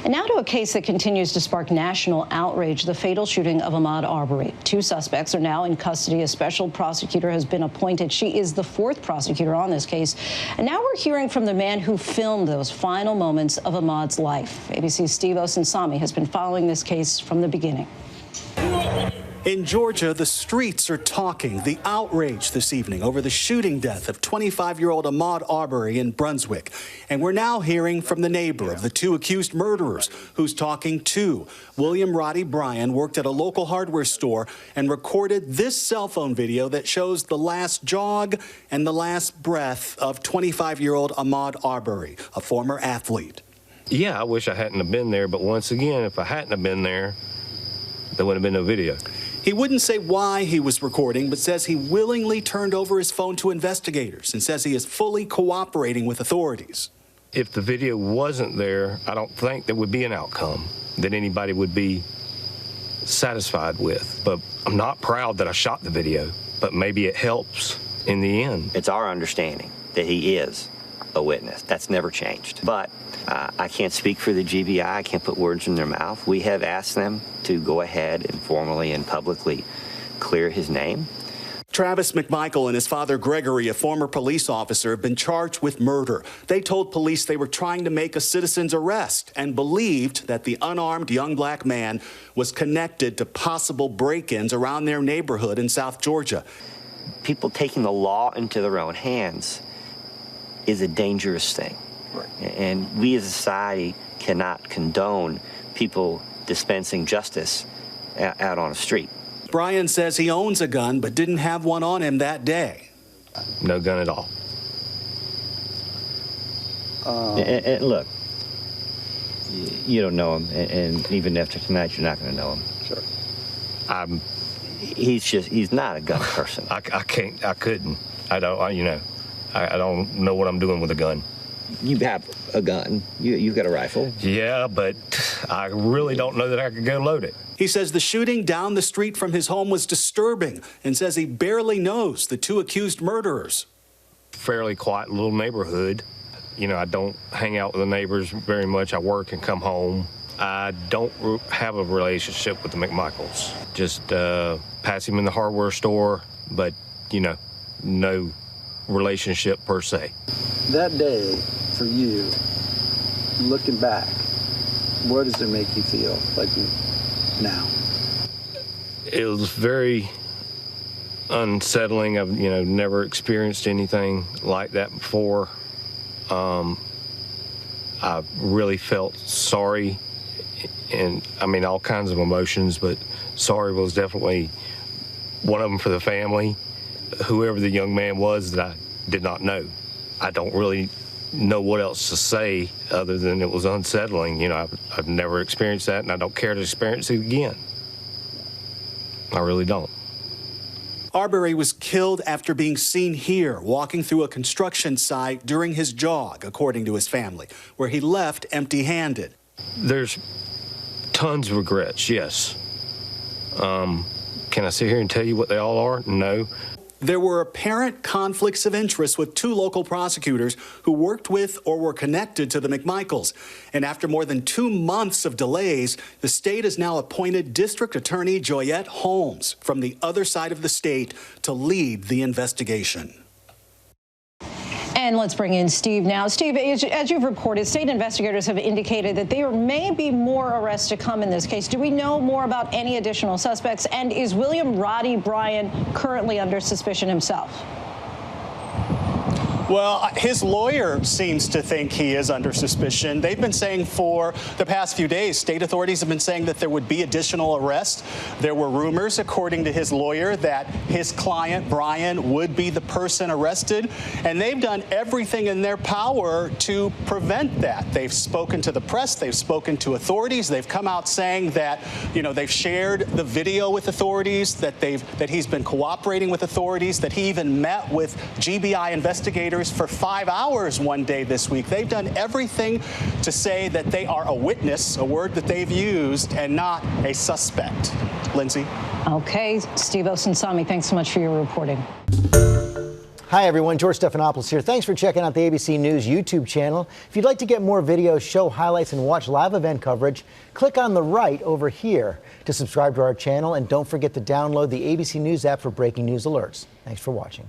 And now to a case that continues to spark national outrage, the fatal shooting of Ahmaud Arbery. 2 suspects are now in custody. A special prosecutor has been appointed. She is the 4th prosecutor on this case. And now we're hearing from the man who filmed those final moments of Ahmaud's life. ABC's Steve Osunsami has been following this case from the beginning. In Georgia, the streets are talking. The outrage this evening over the shooting death of 25-year-old Ahmaud Arbery in Brunswick. And we're now hearing from the neighbor of the 2 accused murderers, who's talking too. William Roddie Bryan worked at a local hardware store and recorded this cell phone video that shows the last jog and the last breath of 25-year-old Ahmaud Arbery, a former athlete. Yeah, I wish I hadn't have been there, but once again, if I hadn't have been there, there wouldn't have been no video. He wouldn't say why he was recording, but says he willingly turned over his phone to investigators and says he is fully cooperating with authorities. If the video wasn't there, I don't think there would be an outcome that anybody would be satisfied with. But I'm not proud that I shot the video, but maybe it helps in the end. It's our understanding that he is a witness. That's never changed. But I can't speak for the GBI. I can't put words in their mouth. We have asked them to go ahead and formally and publicly clear his name. Travis McMichael and his father Gregory, a former police officer, have been charged with murder. They told police they were trying to make a citizen's arrest and believed that the unarmed young black man was connected to possible break-ins around their neighborhood in South Georgia. People taking the law into their own hands is a dangerous thing. Right. And we as a society cannot condone people dispensing justice out on the street. Bryan says he owns a gun but didn't have one on him that day. No gun at all. And look, you don't know him, and even after tonight, you're not going to know him. Sure. He's not a gun person. I couldn't. I don't know what I'm doing with a gun. You have a gun. You've got a rifle. Yeah, but I really don't know that I could go load it. He says the shooting down the street from his home was disturbing and says he barely knows the 2 accused murderers. Fairly quiet little neighborhood. You know, I don't hang out with the neighbors very much. I work and come home. I don't have a relationship with the McMichaels. Just pass him in the hardware store, but, you know, no relationship per se. That day, for you, looking back, what does it make you feel like now? It was very unsettling. I've, never experienced anything like that before. I really felt sorry, and I mean all kinds of emotions, but sorry was definitely one of them for the family. Whoever the young man was that I did not know. I don't really know what else to say other than it was unsettling. You know, I've never experienced that, and I don't care to experience it again. I really don't. Arbery was killed after being seen here walking through a construction site during his jog, according to his family, where he left empty-handed. There's tons of regrets, yes. Can I sit here and tell you what they all are? No. There were apparent conflicts of interest with 2 local prosecutors who worked with or were connected to the McMichaels. And after more than 2 months of delays, the state has now appointed District Attorney Joyette Holmes from the other side of the state to lead the investigation. And let's bring in Steve now. Steve, as you've reported, state investigators have indicated that there may be more arrests to come in this case. Do we know more about any additional suspects? And is William Roddie Bryan currently under suspicion himself? Well, his lawyer seems to think he is under suspicion. They've been saying for the past few days, state authorities have been saying that there would be additional arrests. There were rumors, according to his lawyer, that his client, Bryan, would be the person arrested. And they've done everything in their power to prevent that. They've spoken to the press. They've spoken to authorities. They've come out saying that, they've shared the video with authorities, that he's been cooperating with authorities, that he even met with GBI investigators for 5 hours one day this week. They've done everything to say that they are a witness, a word that they've used, and not a suspect. Lindsay? Okay, Steve Osunsami, thanks so much for your reporting. Hi, everyone. George Stephanopoulos here. Thanks for checking out the ABC News YouTube channel. If you'd like to get more videos, show highlights, and watch live event coverage, click on the right over here to subscribe to our channel. And don't forget to download the ABC News app for breaking news alerts. Thanks for watching.